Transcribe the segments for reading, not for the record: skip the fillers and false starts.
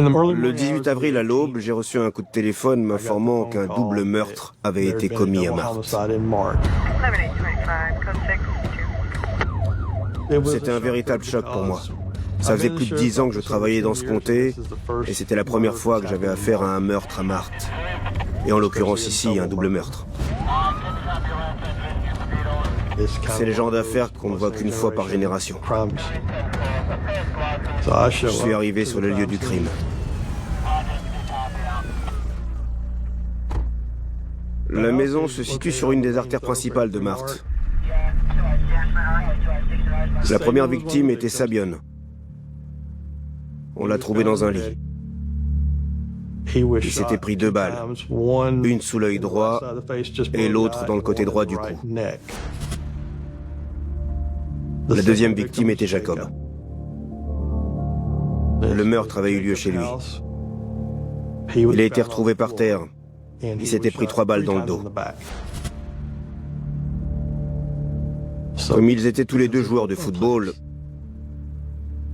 Le 18 avril à l'aube, j'ai reçu un coup de téléphone m'informant qu'un double meurtre avait été commis à Marthe. C'était un véritable choc pour moi. Ça faisait plus de 10 ans que je travaillais dans ce comté et c'était la première fois que j'avais affaire à un meurtre à Marthe. Et en l'occurrence ici, un double meurtre. C'est le genre d'affaires qu'on ne voit qu'une fois par génération. Je suis arrivé sur le lieu du crime. La maison se situe sur une des artères principales de Marthe. La première victime était Sabione. On l'a trouvé dans un lit. Il s'était pris 2 balles, une sous l'œil droit et l'autre dans le côté droit du cou. La deuxième victime était Jacob. Le meurtre avait eu lieu chez lui. Il a été retrouvé par terre. Il s'était pris 3 balles dans le dos. Comme ils étaient tous les deux joueurs de football,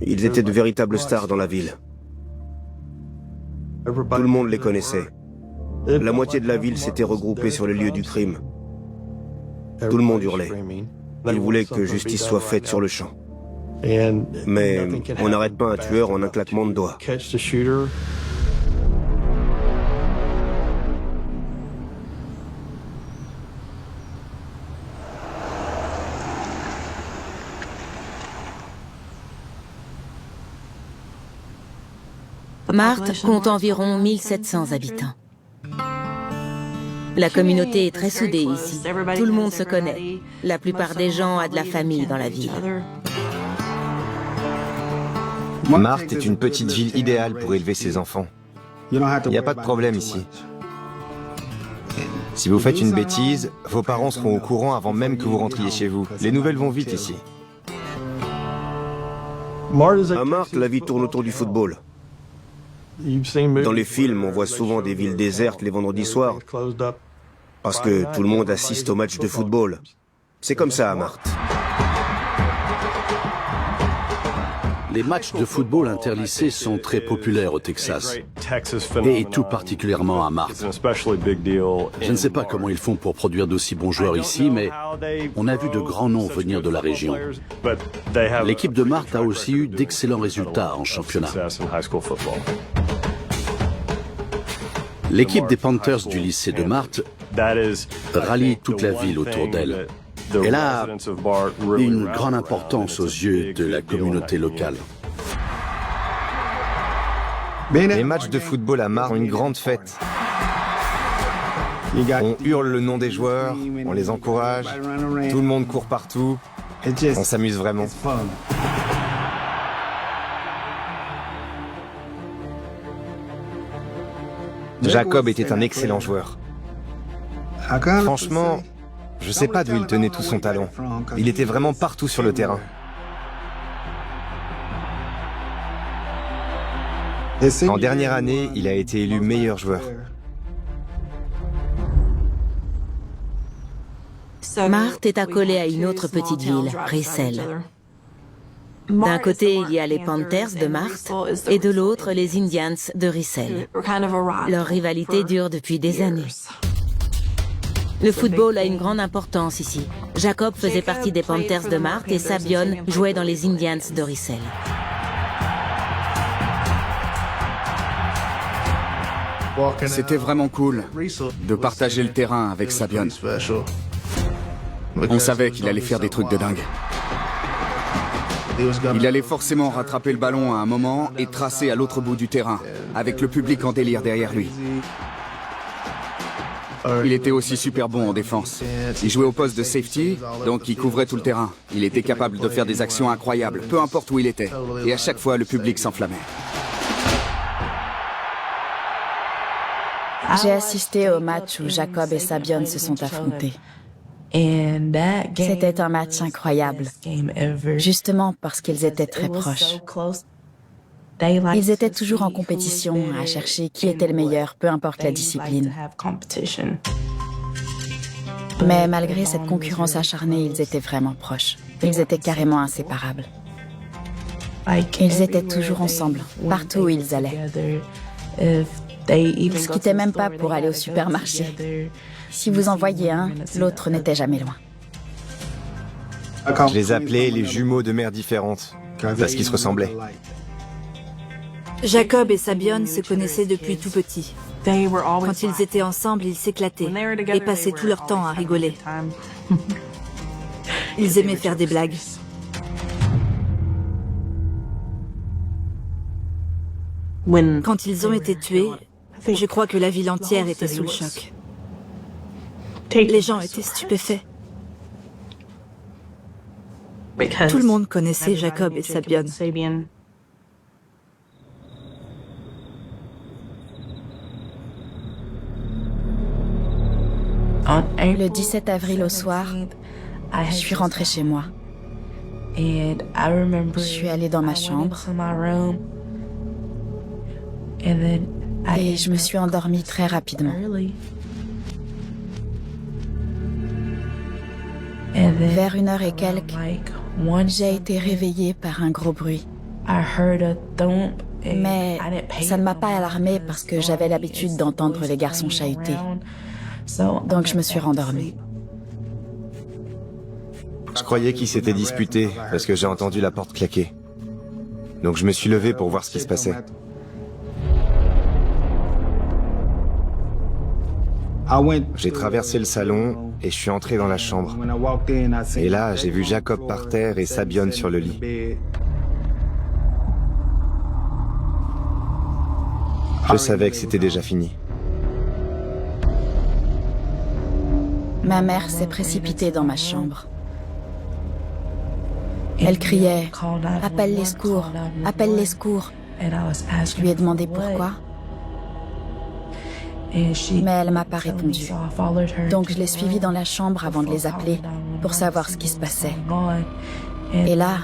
ils étaient de véritables stars dans la ville. Tout le monde les connaissait. La moitié de la ville s'était regroupée sur le lieu du crime. Tout le monde hurlait. Ils voulaient que justice soit faite sur le champ. Mais on n'arrête pas un tueur en un claquement de doigts. Marthe compte environ 1700 habitants. La communauté est très soudée ici. Tout le monde se connaît. La plupart des gens ont de la famille dans la ville. Marthe est une petite ville idéale pour élever ses enfants. Il n'y a pas de problème ici. Si vous faites une bêtise, vos parents seront au courant avant même que vous rentriez chez vous. Les nouvelles vont vite ici. À Marthe, la vie tourne autour du football. Dans les films, on voit souvent des villes désertes les vendredis soirs parce que tout le monde assiste aux matchs de football. C'est comme ça à Marthe. Les matchs de football interlycées sont très populaires au Texas, et tout particulièrement à Marthe. Je ne sais pas comment ils font pour produire d'aussi bons joueurs ici, mais on a vu de grands noms venir de la région. L'équipe de Marthe a aussi eu d'excellents résultats en championnat. L'équipe des Panthers du lycée de Marthe rallie toute la ville autour d'elle. Elle a une grande importance aux yeux de la communauté locale. Les matchs de football à Marthe ont une grande fête. On hurle le nom des joueurs, on les encourage, tout le monde court partout, on s'amuse vraiment. Jacob était un excellent joueur. Franchement, je ne sais pas d'où il tenait tout son talent. Il était vraiment partout sur le terrain. En dernière année, il a été élu meilleur joueur. Marthe est accolée à une autre petite ville, Ricel. D'un côté, il y a les Panthers de Marthe et de l'autre, les Indians de Ricel. Leur rivalité dure depuis des années. Le football a une grande importance ici. Jacob faisait partie des Panthers de Marthe et Sabione jouait dans les Indians de Ricel. C'était vraiment cool de partager le terrain avec Sabione. On savait qu'il allait faire des trucs de dingue. Il allait forcément rattraper le ballon à un moment et tracer à l'autre bout du terrain, avec le public en délire derrière lui. Il était aussi super bon en défense. Il jouait au poste de safety, donc il couvrait tout le terrain. Il était capable de faire des actions incroyables, peu importe où il était. Et à chaque fois, le public s'enflammait. J'ai assisté au match où Jacob et Sabione se sont affrontés. C'était un match incroyable, justement parce qu'ils étaient très proches. Ils étaient toujours en compétition à chercher qui était le meilleur, peu importe la discipline. Mais malgré cette concurrence acharnée, ils étaient vraiment proches. Ils étaient carrément inséparables. Ils étaient toujours ensemble, partout où ils allaient. Ils se quittaient même pas pour aller au supermarché. Si vous en voyiez un, l'autre n'était jamais loin. Je les appelais les jumeaux de mères différentes, parce qu'ils se ressemblaient. Jacob et Sabione se connaissaient depuis tout petit. Quand ils étaient ensemble, ils s'éclataient et passaient tout leur temps à rigoler. Ils aimaient faire des blagues. Quand ils ont été tués, je crois que la ville entière était sous le choc. Les gens étaient stupéfaits. Tout le monde connaissait Jacob et Sabione. Le 17 avril au soir, je suis rentrée chez moi. Je suis allée dans ma chambre et je me suis endormie très rapidement. Vers 1h et quelques, j'ai été réveillée par un gros bruit. Mais ça ne m'a pas alarmée parce que j'avais l'habitude d'entendre les garçons chahuter. Donc je me suis rendormie. Je croyais qu'ils s'étaient disputés, parce que j'ai entendu la porte claquer. Donc je me suis levé pour voir ce qui se passait. J'ai traversé le salon et je suis entré dans la chambre. Et là, j'ai vu Jacob par terre et Sabione sur le lit. Je savais que c'était déjà fini. Ma mère s'est précipitée dans ma chambre. Elle criait « Appelle les secours, appelle les secours ». Je lui ai demandé pourquoi. Mais elle m'a pas répondu. Donc je l'ai suivie dans la chambre avant de les appeler pour savoir ce qui se passait. Et là,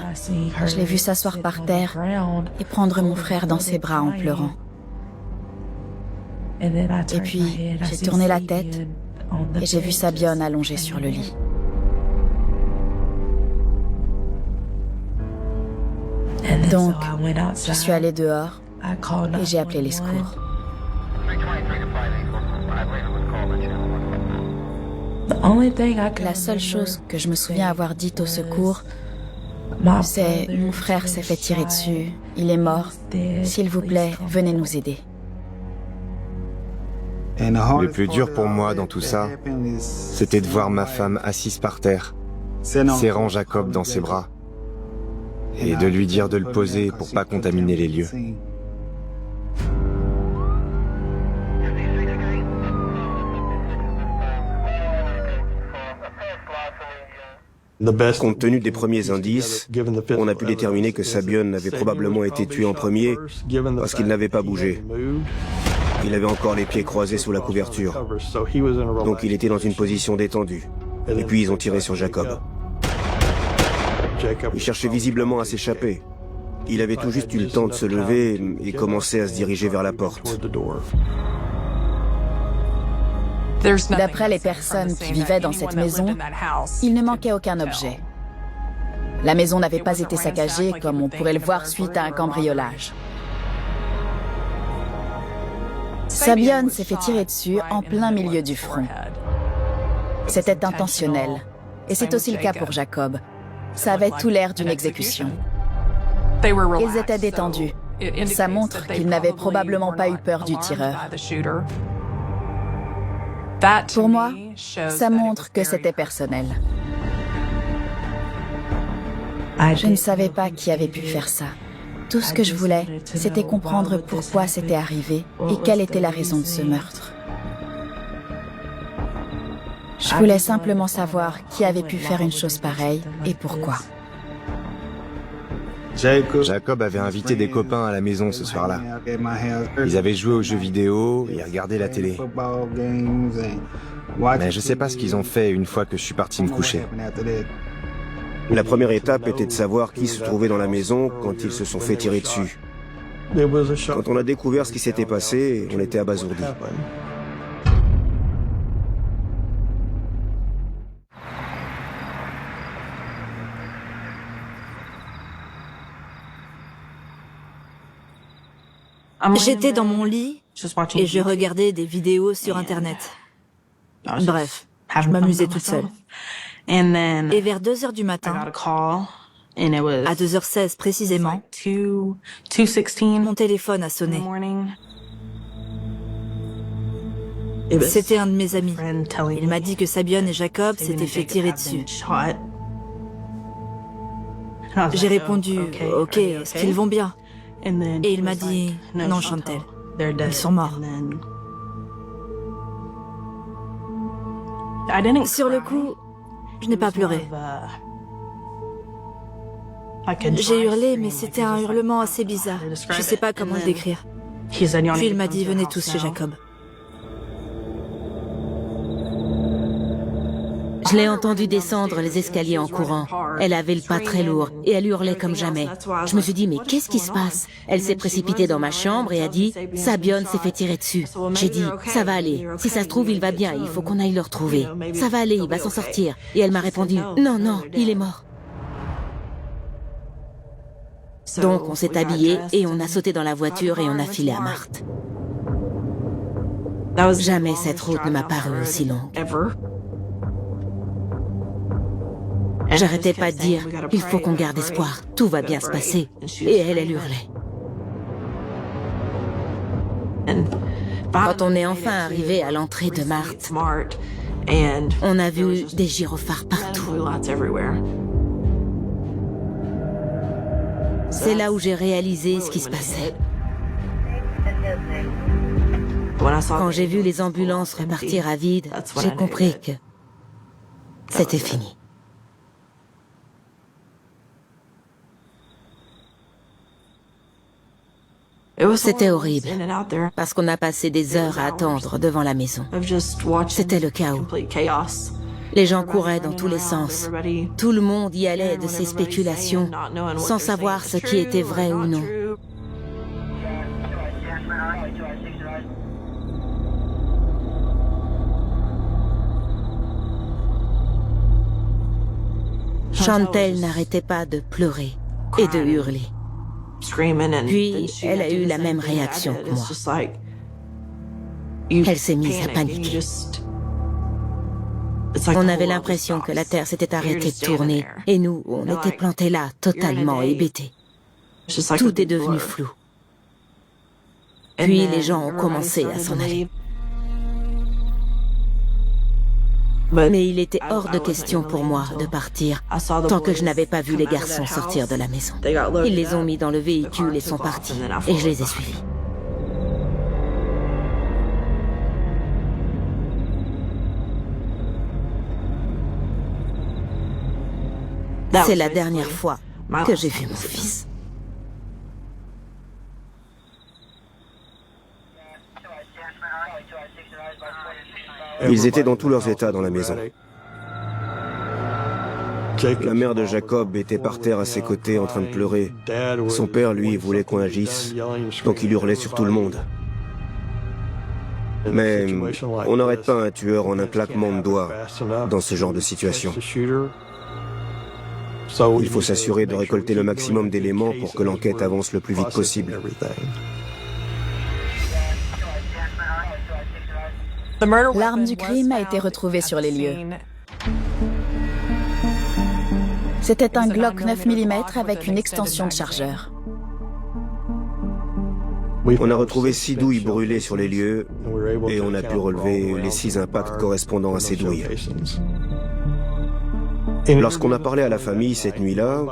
je l'ai vue s'asseoir par terre et prendre mon frère dans ses bras en pleurant. Et puis, j'ai tourné la tête et j'ai vu Sabione allongée sur le lit. Donc, je suis allée dehors et j'ai appelé les secours. La seule chose que je me souviens avoir dite au secours, c'est « Mon frère s'est fait tirer dessus, il est mort, s'il vous plaît, venez nous aider ». Le plus dur pour moi dans tout ça, c'était de voir ma femme assise par terre, serrant Jacob dans ses bras, et de lui dire de le poser pour pas contaminer les lieux. Compte tenu des premiers indices, on a pu déterminer que Sabione avait probablement été tué en premier parce qu'il n'avait pas bougé. Il avait encore les pieds croisés sous la couverture, donc il était dans une position détendue. Et puis ils ont tiré sur Jacob. Il cherchait visiblement à s'échapper. Il avait tout juste eu le temps de se lever et commençait à se diriger vers la porte. D'après les personnes qui vivaient dans cette maison, il ne manquait aucun objet. La maison n'avait pas été saccagée comme on pourrait le voir suite à un cambriolage. Sabione s'est fait tirer dessus en plein milieu du front. C'était intentionnel. Et c'est aussi le cas pour Jacob. Ça avait tout l'air d'une exécution. Ils étaient détendus. Ça montre qu'ils n'avaient probablement pas eu peur du tireur. Pour moi, ça montre que c'était personnel. Je ne savais pas qui avait pu faire ça. Tout ce que je voulais, c'était comprendre pourquoi c'était arrivé et quelle était la raison de ce meurtre. Je voulais simplement savoir qui avait pu faire une chose pareille et pourquoi. Jacob avait invité des copains à la maison ce soir-là. Ils avaient joué aux jeux vidéo et regardé la télé. Mais je sais pas ce qu'ils ont fait une fois que je suis parti me coucher. La première étape était de savoir qui se trouvait dans la maison quand ils se sont fait tirer dessus. Quand on a découvert ce qui s'était passé, on était abasourdis. J'étais dans mon lit et je regardais des vidéos sur Internet. Bref, je m'amusais toute seule. Et vers 2h du matin, à 2h16 précisément, mon téléphone a sonné. C'était un de mes amis. Il m'a dit que Sabion et Jacob s'étaient fait tirer dessus. J'ai répondu « Ok, est-ce qu'ils vont bien ?» Et il m'a dit « Non, Chantel, ils sont morts. » Sur le coup, je n'ai pas pleuré. J'ai hurlé, mais c'était un hurlement assez bizarre. Je ne sais pas comment le décrire. Puis il m'a dit « Venez tous chez Jacob. » Je l'ai entendue descendre les escaliers en courant. Elle avait le pas très lourd et elle hurlait comme jamais. Je me suis dit, mais qu'est-ce qui se passe? Elle s'est précipitée dans ma chambre et a dit, Sabion s'est fait tirer dessus. J'ai dit, ça va aller. Si ça se trouve, il va bien. Il faut qu'on aille le retrouver. Ça va aller, il va s'en sortir. Et elle m'a répondu, non, non, il est mort. Donc on s'est habillés et on a sauté dans la voiture et on a filé à Marthe. Jamais cette route ne m'a paru aussi longue. J'arrêtais pas de dire, il faut qu'on garde espoir, tout va bien se passer. Et elle hurlait. Quand on est enfin arrivé à l'entrée de Marthe, on a vu des gyrophares partout. C'est là où j'ai réalisé ce qui se passait. Quand j'ai vu les ambulances repartir à vide, j'ai compris que c'était fini. C'était horrible, parce qu'on a passé des heures à attendre devant la maison. C'était le chaos. Les gens couraient dans tous les sens. Tout le monde y allait de ses spéculations, sans savoir ce qui était vrai ou non. Chantel n'arrêtait pas de pleurer et de hurler. Puis, elle a eu la même réaction que moi. Elle s'est mise à paniquer. On avait l'impression que la Terre s'était arrêtée de tourner, et nous, on était plantés là, totalement hébétés. Tout est devenu flou. Puis, les gens ont commencé à s'en aller. Mais il était hors de question pour moi de partir tant que je n'avais pas vu les garçons sortir de la maison. Ils les ont mis dans le véhicule et sont partis, et je les ai suivis. C'est la dernière fois que j'ai vu mon fils. Ils étaient dans tous leurs états dans la maison. La mère de Jacob était par terre à ses côtés en train de pleurer. Son père, lui, voulait qu'on agisse, donc il hurlait sur tout le monde. Mais on n'arrête pas un tueur en un claquement de doigts dans ce genre de situation. Il faut s'assurer de récolter le maximum d'éléments pour que l'enquête avance le plus vite possible. L'arme du crime a été retrouvée sur les lieux. C'était un Glock 9 mm avec une extension de chargeur. On a retrouvé 6 douilles brûlées sur les lieux et on a pu relever les 6 impacts correspondant à ces douilles. Lorsqu'on a parlé à la famille cette nuit-là,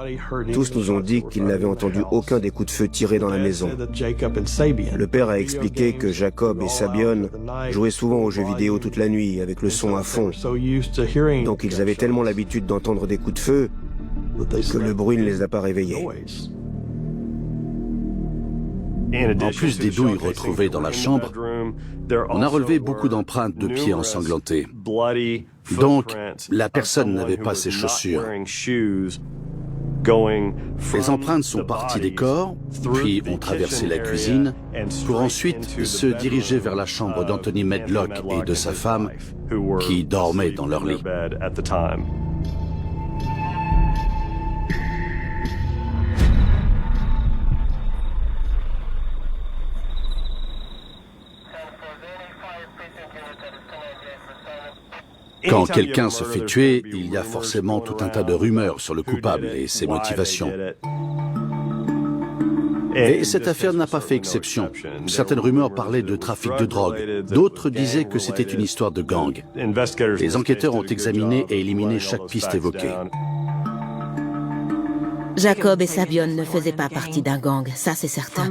tous nous ont dit qu'ils n'avaient entendu aucun des coups de feu tirés dans la maison. Le père a expliqué que Jacob et Sabion jouaient souvent aux jeux vidéo toute la nuit avec le son à fond. Donc ils avaient tellement l'habitude d'entendre des coups de feu que le bruit ne les a pas réveillés. En plus des douilles retrouvées dans la chambre, on a relevé beaucoup d'empreintes de pieds ensanglantés. Donc, la personne n'avait pas ses chaussures. Les empreintes sont parties des corps, puis ont traversé la cuisine, pour ensuite se diriger vers la chambre d'Anthony Medlock et de sa femme, qui dormaient dans leur lit. Quand quelqu'un se fait tuer, il y a forcément tout un tas de rumeurs sur le coupable et ses motivations. Et cette affaire n'a pas fait exception. Certaines rumeurs parlaient de trafic de drogue. D'autres disaient que c'était une histoire de gang. Les enquêteurs ont examiné et éliminé chaque piste évoquée. Jacob et Sabion ne faisaient pas partie d'un gang, ça c'est certain.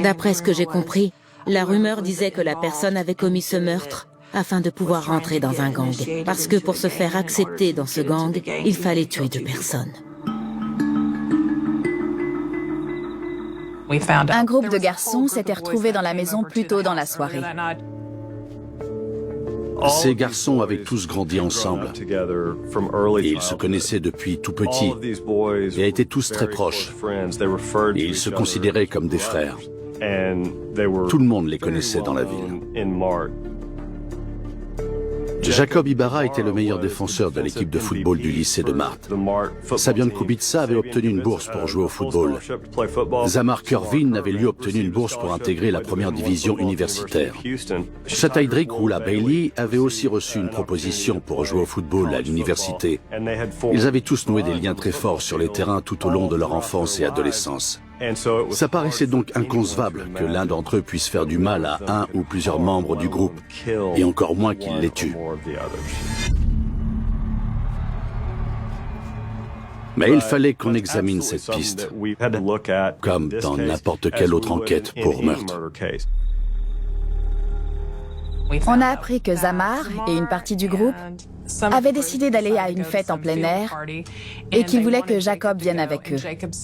D'après ce que j'ai compris, la rumeur disait que la personne avait commis ce meurtre afin de pouvoir rentrer dans un gang. Parce que pour se faire accepter dans ce gang, il fallait tuer 2 personnes. Un groupe de garçons s'était retrouvé dans la maison plus tôt dans la soirée. Ces garçons avaient tous grandi ensemble. Et ils se connaissaient depuis tout petits et étaient tous très proches. Et ils se considéraient comme des frères. Tout le monde les connaissait dans la ville. Jacob Ibarra était le meilleur défenseur de l'équipe de football du lycée de Marthe. Sabian Kubica avait obtenu une bourse pour jouer au football. Zamar Kervin avait lui obtenu une bourse pour intégrer la première division universitaire. Chataydrick Wula Bailey avait aussi reçu une proposition pour jouer au football à l'université. Ils avaient tous noué des liens très forts sur les terrains tout au long de leur enfance et adolescence. Ça paraissait donc inconcevable que l'un d'entre eux puisse faire du mal à un ou plusieurs membres du groupe, et encore moins qu'il les tue. Mais il fallait qu'on examine cette piste, comme dans n'importe quelle autre enquête pour meurtre. On a appris que Zamar et une partie du groupe avaient décidé d'aller à une fête en plein air et qu'ils voulaient que Jacob vienne avec eux.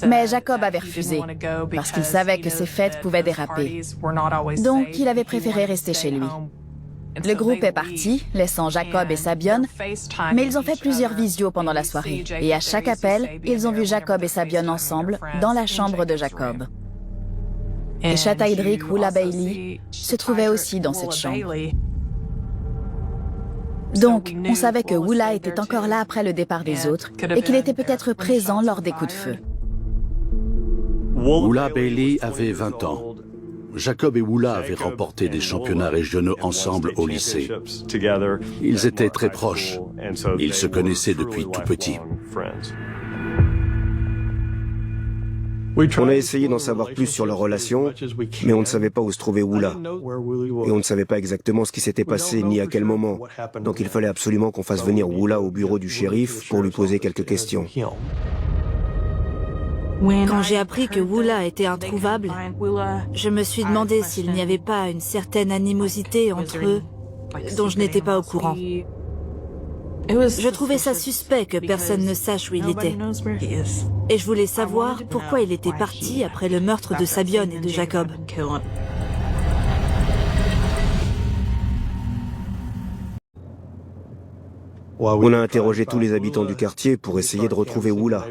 Mais Jacob avait refusé parce qu'il savait que ces fêtes pouvaient déraper. Donc, il avait préféré rester chez lui. Le groupe est parti, laissant Jacob et Sabion, mais ils ont fait plusieurs visios pendant la soirée. Et à chaque appel, ils ont vu Jacob et Sabion ensemble dans la chambre de Jacob. Et Chataydrick Wula Bailey se trouvait aussi dans cette chambre. Donc, on savait que Wula était encore là après le départ des autres et qu'il était peut-être présent lors des coups de feu. Wula Bailey avait 20 ans. Jacob et Wula avaient remporté des championnats régionaux ensemble au lycée. Ils étaient très proches. Ils se connaissaient depuis tout petit. On a essayé d'en savoir plus sur leur relation, mais on ne savait pas où se trouvait Wula. Et on ne savait pas exactement ce qui s'était passé ni à quel moment. Donc il fallait absolument qu'on fasse venir Wula au bureau du shérif pour lui poser quelques questions. Quand j'ai appris que Wula était introuvable, je me suis demandé s'il n'y avait pas une certaine animosité entre eux dont je n'étais pas au courant. Je trouvais ça suspect que personne ne sache où il était. Et je voulais savoir pourquoi il était parti après le meurtre de Sabion et de Jacob. On a interrogé tous les habitants du quartier pour essayer de retrouver Wula.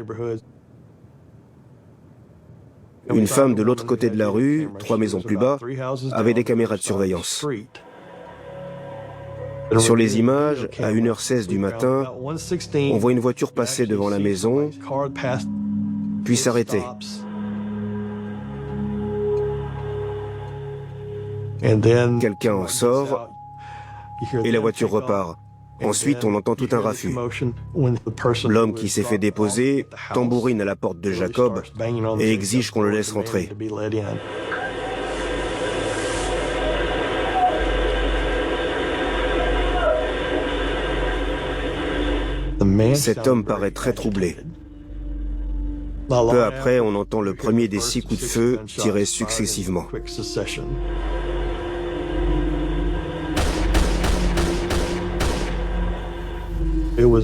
Une femme de l'autre côté de la rue, 3 maisons plus bas, avait des caméras de surveillance. Sur les images, à 1h16 du matin, on voit une voiture passer devant la maison, puis s'arrêter. Quelqu'un en sort et la voiture repart. Ensuite, on entend tout un raffut. L'homme qui s'est fait déposer tambourine à la porte de Jacob et exige qu'on le laisse rentrer. Cet homme paraît très troublé. Peu après, on entend le premier des 6 coups de feu tirés successivement.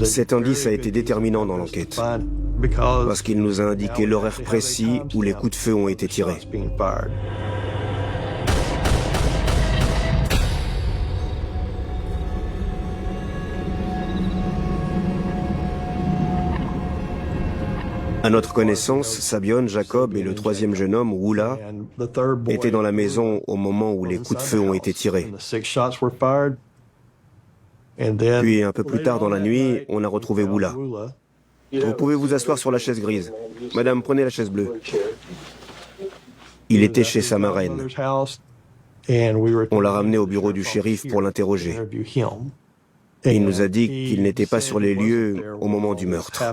Cet indice a été déterminant dans l'enquête, parce qu'il nous a indiqué l'horaire précis où les coups de feu ont été tirés. À notre connaissance, Sabion, Jacob et le 3e jeune homme, Wula, étaient dans la maison au moment où les coups de feu ont été tirés. Puis un peu plus tard dans la nuit, on a retrouvé Wula. Vous pouvez vous asseoir sur la chaise grise. Madame, prenez la chaise bleue. Il était chez sa marraine. On l'a ramené au bureau du shérif pour l'interroger. Il nous a dit qu'il n'était pas sur les lieux au moment du meurtre.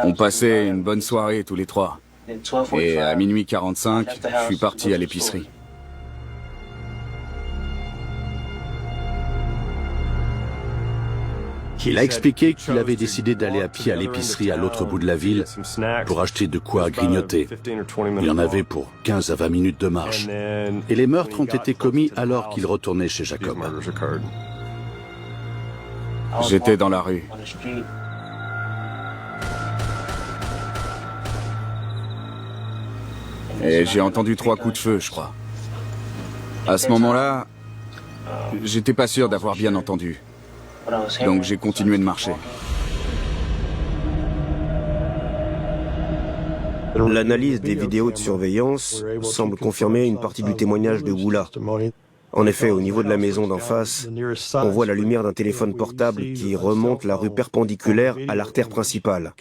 On passait une bonne soirée tous les trois. Et à minuit 45, je suis parti à l'épicerie. Il a expliqué qu'il avait décidé d'aller à pied à l'épicerie à l'autre bout de la ville pour acheter de quoi grignoter. Il y en avait pour 15 à 20 minutes de marche. Et les meurtres ont été commis alors qu'il retournait chez Jacob. J'étais dans la rue. Et j'ai entendu 3 coups de feu, je crois. À ce moment-là, j'étais pas sûr d'avoir bien entendu. Donc j'ai continué de marcher. L'analyse des vidéos de surveillance semble confirmer une partie du témoignage de Wula. En effet, au niveau de la maison d'en face, on voit la lumière d'un téléphone portable qui remonte la rue perpendiculaire à l'artère principale.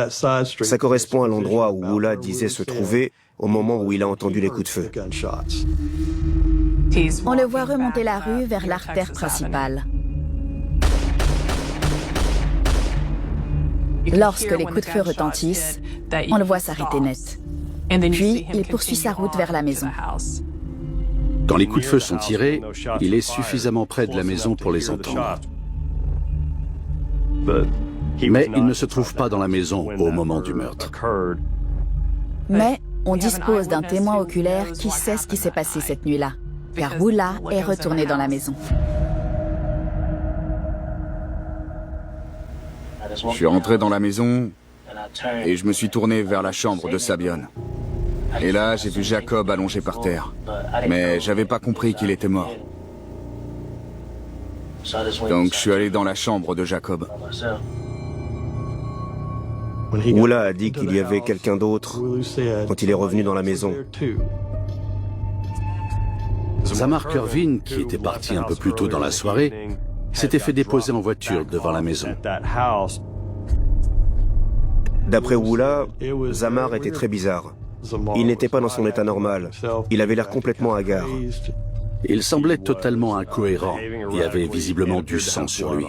Ça correspond à l'endroit où Wula disait se trouver au moment où il a entendu les coups de feu. On le voit remonter la rue vers l'artère principale. Lorsque les coups de feu retentissent, on le voit s'arrêter net. Puis, il poursuit sa route vers la maison. Quand les coups de feu sont tirés, il est suffisamment près de la maison pour les entendre. Mais il ne se trouve pas dans la maison au moment du meurtre. Mais on dispose d'un témoin oculaire qui sait ce qui s'est passé cette nuit-là, car Wula est retourné dans la maison. Je suis rentré dans la maison et je me suis tourné vers la chambre de Sabion. Et là, j'ai vu Jacob allongé par terre. Mais j'avais pas compris qu'il était mort. Donc je suis allé dans la chambre de Jacob. Wula a dit qu'il y avait quelqu'un d'autre quand il est revenu dans la maison. Zamar Kervin, qui était parti un peu plus tôt dans la soirée, s'était fait déposer en voiture devant la maison. D'après Wula, Zamar était très bizarre. Il n'était pas dans son état normal. Il avait l'air complètement hagard. Il semblait totalement incohérent et avait visiblement du sang sur lui.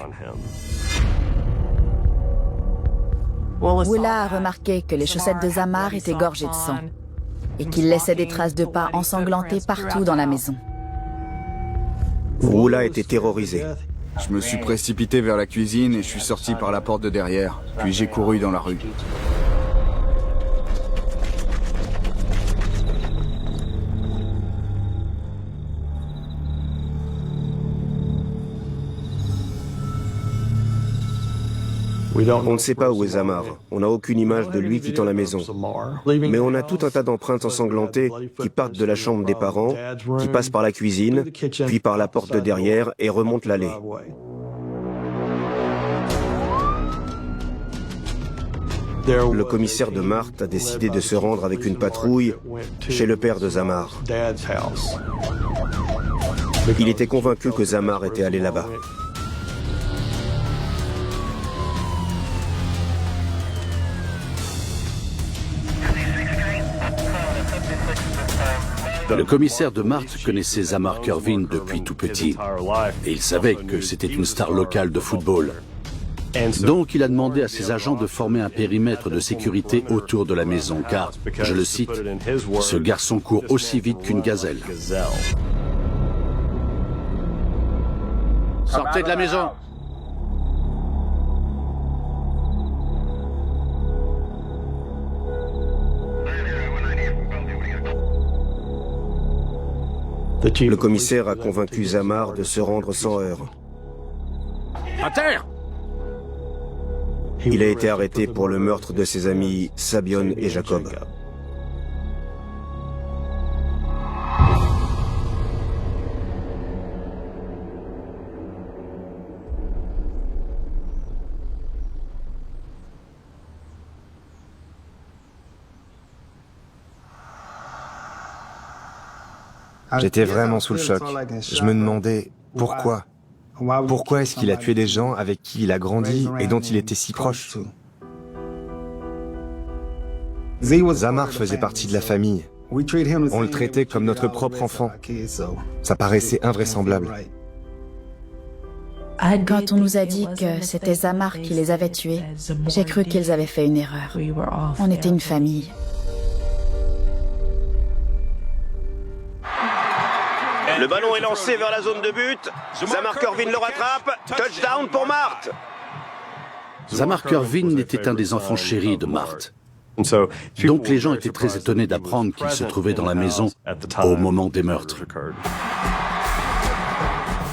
Wula a remarqué que les chaussettes de Zamar étaient gorgées de sang et qu'il laissait des traces de pas ensanglantés partout dans la maison. Wula était terrorisé. Je me suis précipité vers la cuisine et je suis sorti par la porte de derrière. Puis j'ai couru dans la rue. On ne sait pas où est Zamar. On n'a aucune image de lui quittant la maison. Mais on a tout un tas d'empreintes ensanglantées qui partent de la chambre des parents, qui passent par la cuisine, puis par la porte de derrière et remontent l'allée. Le commissaire de Marthe a décidé de se rendre avec une patrouille chez le père de Zamar. Il était convaincu que Zamar était allé là-bas. Le commissaire de Marthe connaissait Zamar Kervin depuis tout petit et il savait que c'était une star locale de football. Donc il a demandé à ses agents de former un périmètre de sécurité autour de la maison car, je le cite, « Ce garçon court aussi vite qu'une gazelle ». Sortez de la maison! Le commissaire a convaincu Zamar de se rendre sans heurts. À terre! Il a été arrêté pour le meurtre de ses amis Sabion et Jacob. J'étais vraiment sous le choc. Je me demandais pourquoi. Pourquoi est-ce qu'il a tué des gens avec qui il a grandi et dont il était si proche? Zamar faisait partie de la famille. On le traitait comme notre propre enfant. Ça paraissait invraisemblable. Quand on nous a dit que c'était Zamar qui les avait tués, j'ai cru qu'ils avaient fait une erreur. On était une famille. Le ballon est lancé vers la zone de but. Zamar Kervin le rattrape. Touchdown pour Marthe. Zamar Kervin était un des enfants chéris de Marthe. Donc les gens étaient très étonnés d'apprendre qu'il se trouvait dans la maison au moment des meurtres.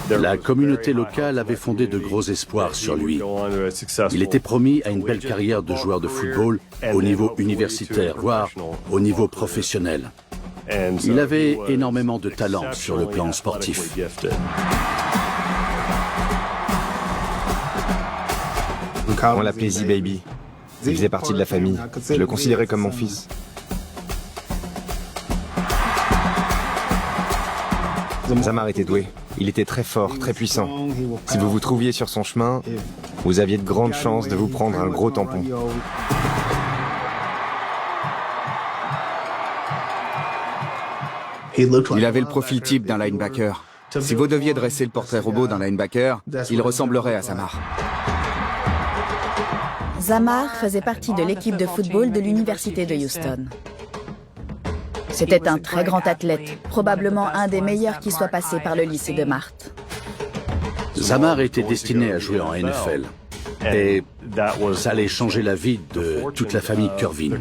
La communauté locale avait fondé de gros espoirs sur lui. Il était promis à une belle carrière de joueur de football au niveau universitaire, voire au niveau professionnel. Il avait énormément de talent sur le plan sportif. On l'appelait Z-Baby. Il faisait partie de la famille. Je le considérais comme mon fils. Zamar était doué. Il était très fort, très puissant. Si vous vous trouviez sur son chemin, vous aviez de grandes chances de vous prendre un gros tampon. Il avait le profil type d'un linebacker. Si vous deviez dresser le portrait robot d'un linebacker, il ressemblerait à Zamar. Zamar faisait partie de l'équipe de football de l'université de Houston. C'était un très grand athlète, probablement un des meilleurs qui soit passé par le lycée de Marthe. Zamar était destiné à jouer en NFL. Et ça allait changer la vie de toute la famille Kervin.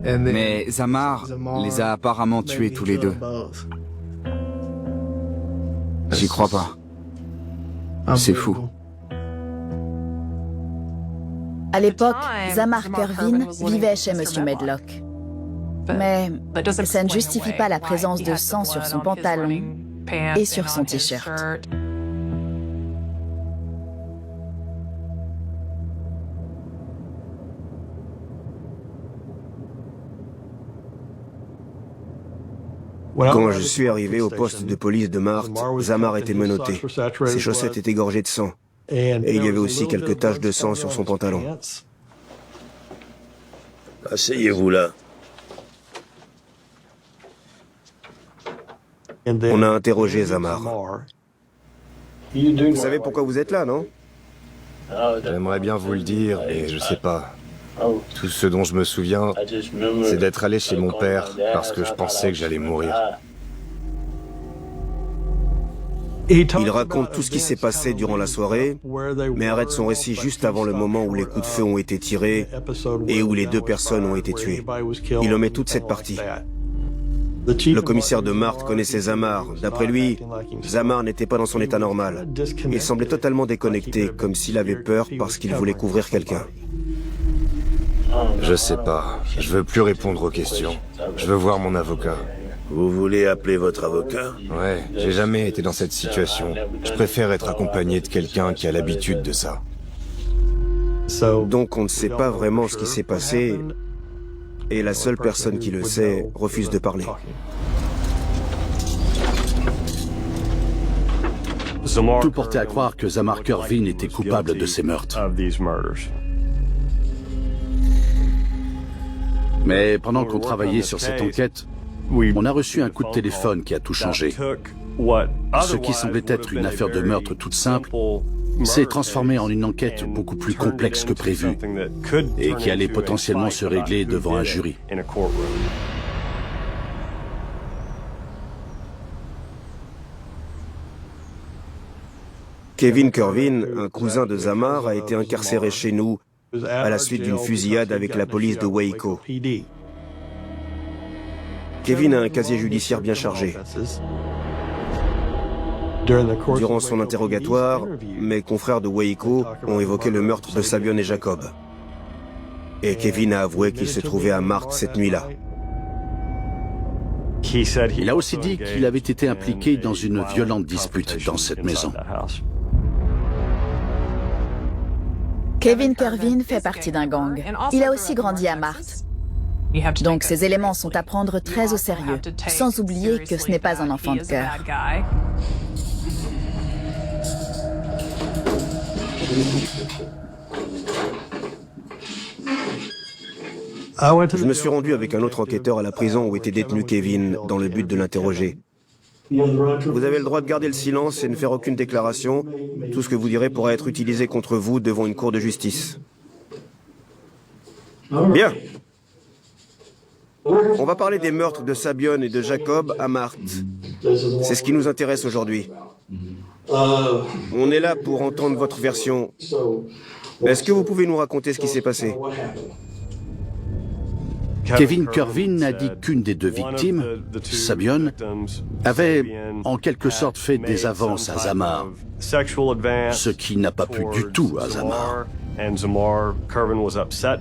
Mais Zamar les a apparemment tués tous les deux. J'y crois pas. C'est fou. À l'époque, Zamar Kervin vivait chez Monsieur Medlock. Mais ça ne justifie pas la présence de sang sur son pantalon et sur son t-shirt. Quand je suis arrivé au poste de police de Marthe, Zamar était menotté. Ses chaussettes étaient gorgées de sang. Et il y avait aussi quelques taches de sang sur son pantalon. Asseyez-vous là. On a interrogé Zamar. Vous savez pourquoi vous êtes là, non? J'aimerais bien vous le dire, mais je sais pas. Tout ce dont je me souviens, c'est d'être allé chez mon père parce que je pensais que j'allais mourir. Il raconte tout ce qui s'est passé durant la soirée, mais arrête son récit juste avant le moment où les coups de feu ont été tirés et où les deux personnes ont été tuées. Il omet toute cette partie. Le commissaire de Marthe connaissait Zamar. D'après lui, Zamar n'était pas dans son état normal. Il semblait totalement déconnecté, comme s'il avait peur parce qu'il voulait couvrir quelqu'un. Je sais pas. Je veux plus répondre aux questions. Je veux voir mon avocat. Vous voulez appeler votre avocat? Ouais, j'ai jamais été dans cette situation. Je préfère être accompagné de quelqu'un qui a l'habitude de ça. Donc on ne sait pas vraiment ce qui s'est passé, et la seule personne qui le sait refuse de parler. Tout portait à croire que Zamar Kervin était coupable de ces meurtres. Mais pendant qu'on travaillait sur cette enquête, on a reçu un coup de téléphone qui a tout changé. Ce qui semblait être une affaire de meurtre toute simple s'est transformé en une enquête beaucoup plus complexe que prévu et qui allait potentiellement se régler devant un jury. Kevin Kervin, un cousin de Zamar, a été incarcéré chez nous à la suite d'une fusillade avec la police de Waco. Kevin a un casier judiciaire bien chargé. Durant son interrogatoire, mes confrères de Waco ont évoqué le meurtre de Sabion et Jacob. Et Kevin a avoué qu'il se trouvait à Marthe cette nuit-là. Il a aussi dit qu'il avait été impliqué dans une violente dispute dans cette maison. Kevin Kervin fait partie d'un gang. Il a aussi grandi à Marthe. Donc ces éléments sont à prendre très au sérieux, sans oublier que ce n'est pas un enfant de cœur. Je me suis rendu avec un autre enquêteur à la prison où était détenu Kevin dans le but de l'interroger. Vous avez le droit de garder le silence et ne faire aucune déclaration. Tout ce que vous direz pourra être utilisé contre vous devant une cour de justice. Bien. On va parler des meurtres de Sabion et de Jacob à Marthe. C'est ce qui nous intéresse aujourd'hui. On est là pour entendre votre version. Est-ce que vous pouvez nous raconter ce qui s'est passé? Kevin Kervin a dit qu'une des deux victimes, Sabion, avait en quelque sorte fait des avances à Zamar, ce qui n'a pas plu du tout à Zamar.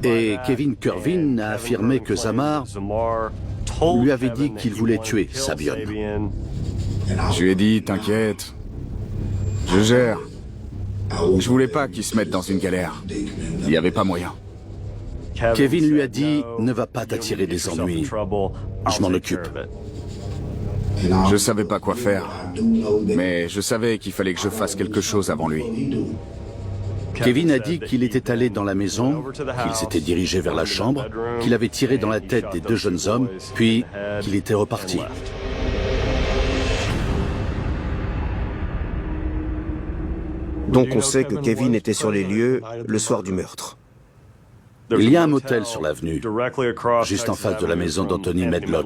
Et Kevin Kervin a affirmé que Zamar lui avait dit qu'il voulait tuer Sabion. Je lui ai dit, t'inquiète, je gère. Je voulais pas qu'il se mette dans une galère. Il n'y avait pas moyen. Kevin lui a dit, ne va pas t'attirer des ennuis, je m'en occupe. Je savais pas quoi faire, mais je savais qu'il fallait que je fasse quelque chose avant lui. Kevin a dit qu'il était allé dans la maison, qu'il s'était dirigé vers la chambre, qu'il avait tiré dans la tête des deux jeunes hommes, puis qu'il était reparti. Donc on sait que Kevin était sur les lieux le soir du meurtre. Il y a un motel sur l'avenue, juste en face de la maison d'Anthony Medlock.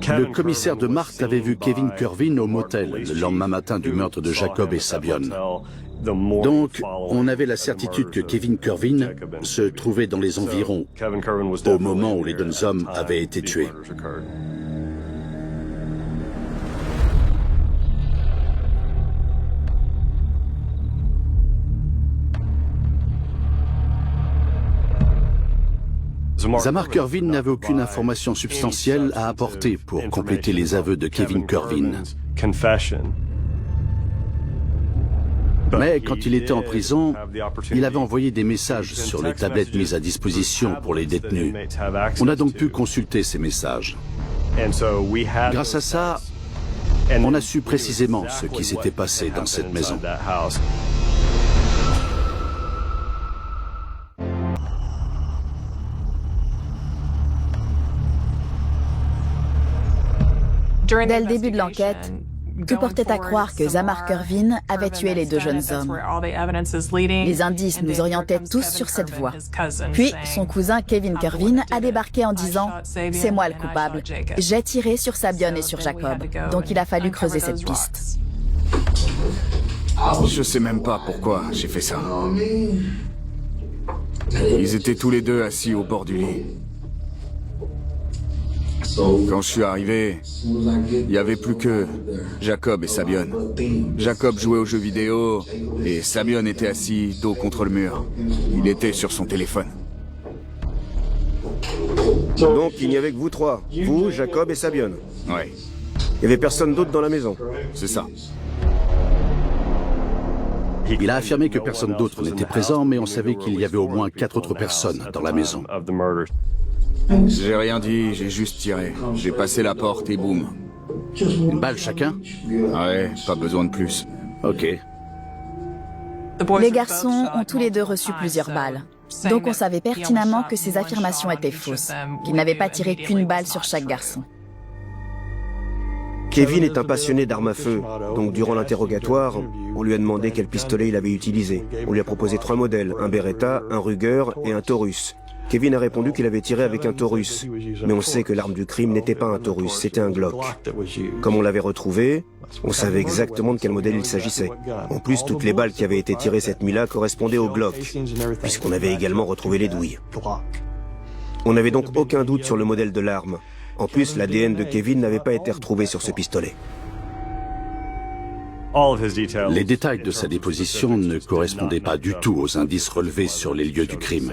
Le commissaire de Marthe avait vu Kevin Kervin au motel le lendemain matin du meurtre de Jacob et Sabion. Donc, on avait la certitude que Kevin Kervin se trouvait dans les environs au moment où les deux hommes avaient été tués. Zamar Kervin n'avait aucune information substantielle à apporter pour compléter les aveux de Kevin Kervin. Mais quand il était en prison, il avait envoyé des messages sur les tablettes mises à disposition pour les détenus. On a donc pu consulter ces messages. Grâce à ça, on a su précisément ce qui s'était passé dans cette maison. Dès le début de l'enquête, tout portait à croire que Zamar Kervin avait tué les deux jeunes hommes. Les indices nous orientaient tous sur cette voie. Puis, son cousin Kevin Kervin a débarqué en disant « C'est moi le coupable. J'ai tiré sur Sabion et sur Jacob. » Donc il a fallu creuser cette piste. Je sais même pas pourquoi j'ai fait ça. Ils étaient tous les deux assis au bord du lit. Quand je suis arrivé, il n'y avait plus que Jacob et Sabion. Jacob jouait aux jeux vidéo et Sabion était assis dos contre le mur. Il était sur son téléphone. Donc il n'y avait que vous trois, vous, Jacob et Sabion. Ouais, Il n'y avait personne d'autre dans la maison. c'est ça. Il a affirmé que personne d'autre n'était présent, mais on savait qu'il y avait au moins 4 autres personnes dans la maison. J'ai rien dit, j'ai juste tiré. J'ai passé la porte et boum. Une balle chacun? Ouais, pas besoin de plus. Ok. Les garçons ont tous les deux reçu plusieurs balles. Donc on savait pertinemment que ces affirmations étaient fausses, qu'ils n'avaient pas tiré qu'une balle sur chaque garçon. Kevin est un passionné d'armes à feu, donc durant l'interrogatoire, on lui a demandé quel pistolet il avait utilisé. On lui a proposé 3 modèles, un Beretta, un Ruger et un Taurus. Kevin a répondu qu'il avait tiré avec un Taurus, mais on sait que l'arme du crime n'était pas un Taurus, c'était un Glock. Comme on l'avait retrouvé, on savait exactement de quel modèle il s'agissait. En plus, toutes les balles qui avaient été tirées cette nuit-là correspondaient au Glock, puisqu'on avait également retrouvé les douilles. On n'avait donc aucun doute sur le modèle de l'arme. En plus, l'ADN de Kevin n'avait pas été retrouvé sur ce pistolet. Les détails de sa déposition ne correspondaient pas du tout aux indices relevés sur les lieux du crime.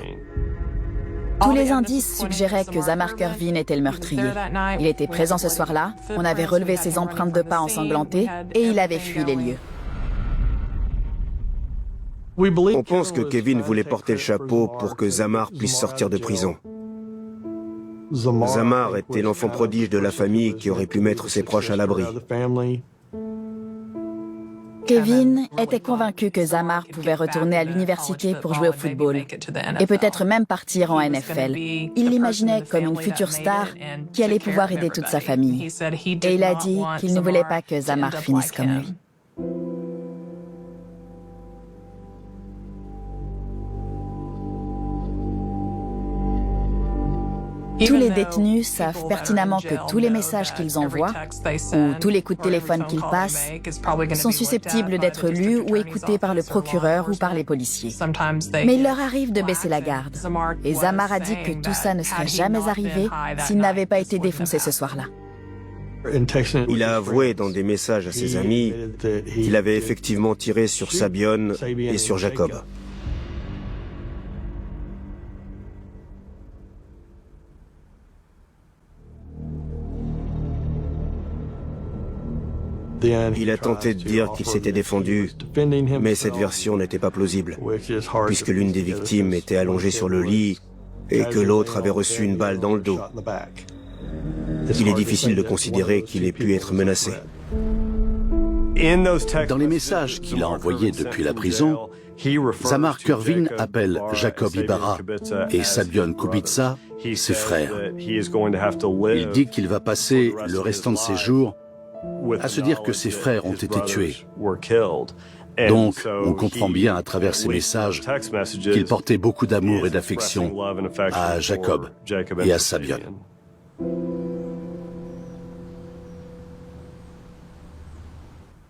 Tous les indices suggéraient que Zamar Kervin était le meurtrier. Il était présent ce soir-là, on avait relevé ses empreintes de pas ensanglantées et il avait fui les lieux. On pense que Kevin voulait porter le chapeau pour que Zamar puisse sortir de prison. Zamar était l'enfant prodige de la famille qui aurait pu mettre ses proches à l'abri. Kevin était convaincu que Zamar pouvait retourner à l'université pour jouer au football et peut-être même partir en NFL. Il l'imaginait comme une future star qui allait pouvoir aider toute sa famille. Et il a dit qu'il ne voulait pas que Zamar finisse comme lui. Tous les détenus savent pertinemment que tous les messages qu'ils envoient ou tous les coups de téléphone qu'ils passent sont susceptibles d'être lus ou écoutés par le procureur ou par les policiers. Mais il leur arrive de baisser la garde. Et Zamar a dit que tout ça ne serait jamais arrivé s'il n'avait pas été défoncé ce soir-là. Il a avoué dans des messages à ses amis qu'il avait effectivement tiré sur Sabione et sur Jacob. Il a tenté de dire qu'il s'était défendu, mais cette version n'était pas plausible, puisque l'une des victimes était allongée sur le lit et que l'autre avait reçu une balle dans le dos. Il est difficile de considérer qu'il ait pu être menacé. Dans les messages qu'il a envoyés depuis la prison, Zamar Kervin appelle Jacob Ibarra et Sabione Kubica ses frères. Il dit qu'il va passer le restant de ses jours à se dire que ses frères ont été tués. Donc, on comprend bien à travers ces messages qu'il portait beaucoup d'amour et d'affection à Jacob et à Sabione.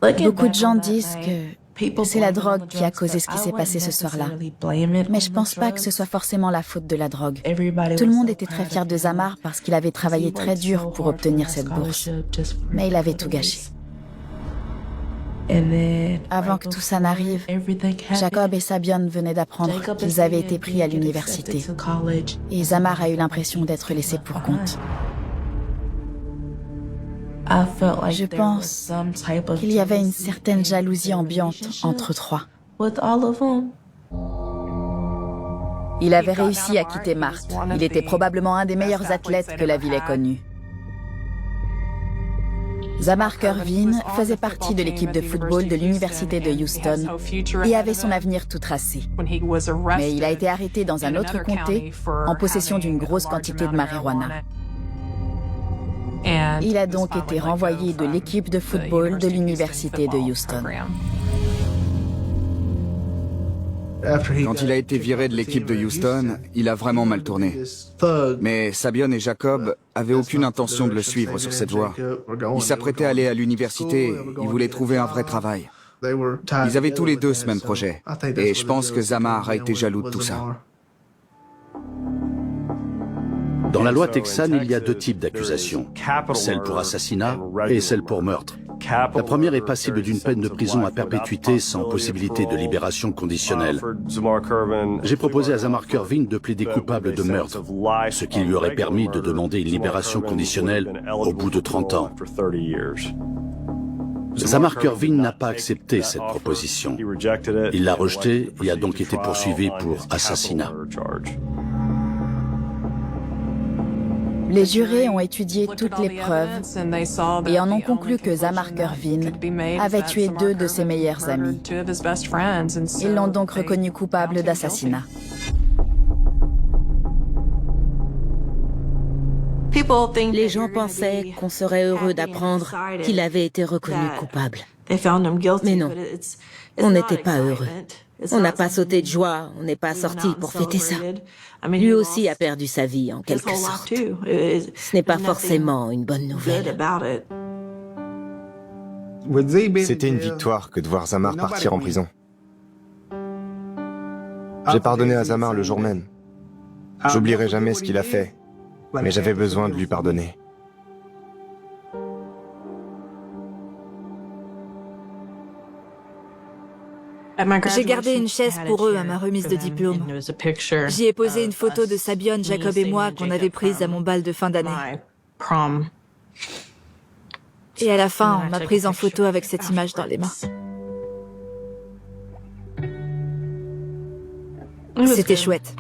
Beaucoup de gens disent que c'est la drogue qui a causé ce qui s'est passé ce soir-là. Mais je pense pas que ce soit forcément la faute de la drogue. Tout le monde était très fier de Zamar parce qu'il avait travaillé très dur pour obtenir cette bourse. Mais il avait tout gâché. Avant que tout ça n'arrive, Jacob et Sabione venaient d'apprendre qu'ils avaient été pris à l'université. Et Zamar a eu l'impression d'être laissé pour compte. Je pense qu'il y avait une certaine jalousie ambiante entre trois. Il avait réussi à quitter Marthe. Il était probablement un des meilleurs athlètes que la ville ait connu. Zamar Kervin faisait partie de l'équipe de football de l'université de Houston et avait son avenir tout tracé. Mais il a été arrêté dans un autre comté en possession d'une grosse quantité de marijuana. Il a donc été renvoyé de l'équipe de football de l'université de Houston. Quand il a été viré de l'équipe de Houston, il a vraiment mal tourné. Mais Sabione et Jacob avaient aucune intention de le suivre sur cette voie. Ils s'apprêtaient à aller à l'université, ils voulaient trouver un vrai travail. Ils avaient tous les deux ce même projet. Et je pense que Zamar a été jaloux de tout ça. Dans la loi texane, il y a deux types d'accusations, celle pour assassinat et celle pour meurtre. La première est passible d'une peine de prison à perpétuité sans possibilité de libération conditionnelle. J'ai proposé à Zamar Kervin de plaider coupable de meurtre, ce qui lui aurait permis de demander une libération conditionnelle au bout de 30 ans. Zamar Kervin n'a pas accepté cette proposition. Il l'a rejetée et a donc été poursuivi pour assassinat. Les jurés ont étudié toutes les preuves et en ont conclu que Zamar Kervin avait tué deux de ses meilleurs amis. Ils l'ont donc reconnu coupable d'assassinat. Les gens pensaient qu'on serait heureux d'apprendre qu'il avait été reconnu coupable. Mais non, on n'était pas heureux. On n'a pas sauté de joie, on n'est pas sorti pour fêter ça. Lui aussi a perdu sa vie, en quelque sorte. Ce n'est pas forcément une bonne nouvelle. C'était une victoire que de voir Zamar partir en prison. J'ai pardonné à Zamar le jour même. J'oublierai jamais ce qu'il a fait, mais j'avais besoin de lui pardonner. J'ai gardé une chaise pour eux à ma remise de diplôme. J'y ai posé une photo de Sabione, Jacob et moi qu'on avait prise à mon bal de fin d'année. Et à la fin, on m'a prise en photo avec cette image dans les mains. C'était chouette.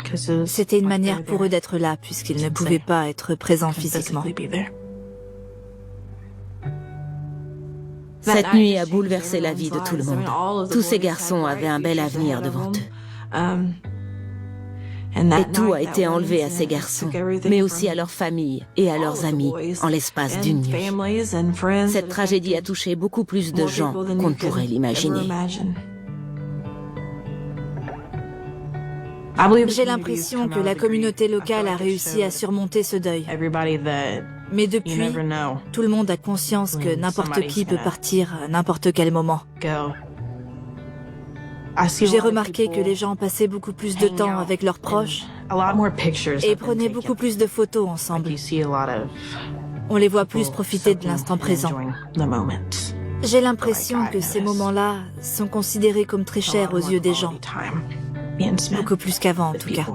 C'était une manière pour eux d'être là, puisqu'ils ne pouvaient pas être présents physiquement. Cette nuit a bouleversé la vie de tout le monde. Tous ces garçons avaient un bel avenir devant eux. Et tout a été enlevé à ces garçons, mais aussi à leurs familles et à leurs amis en l'espace d'une nuit. Cette tragédie a touché beaucoup plus de gens qu'on ne pourrait l'imaginer. J'ai l'impression que la communauté locale a réussi à surmonter ce deuil. Mais depuis, tout le monde a conscience que n'importe qui peut partir à n'importe quel moment. J'ai remarqué que les gens passaient beaucoup plus de temps avec leurs proches et prenaient beaucoup plus de photos ensemble. On les voit plus profiter de l'instant présent. J'ai l'impression que ces moments-là sont considérés comme très chers aux yeux des gens. Beaucoup plus qu'avant, en tout cas.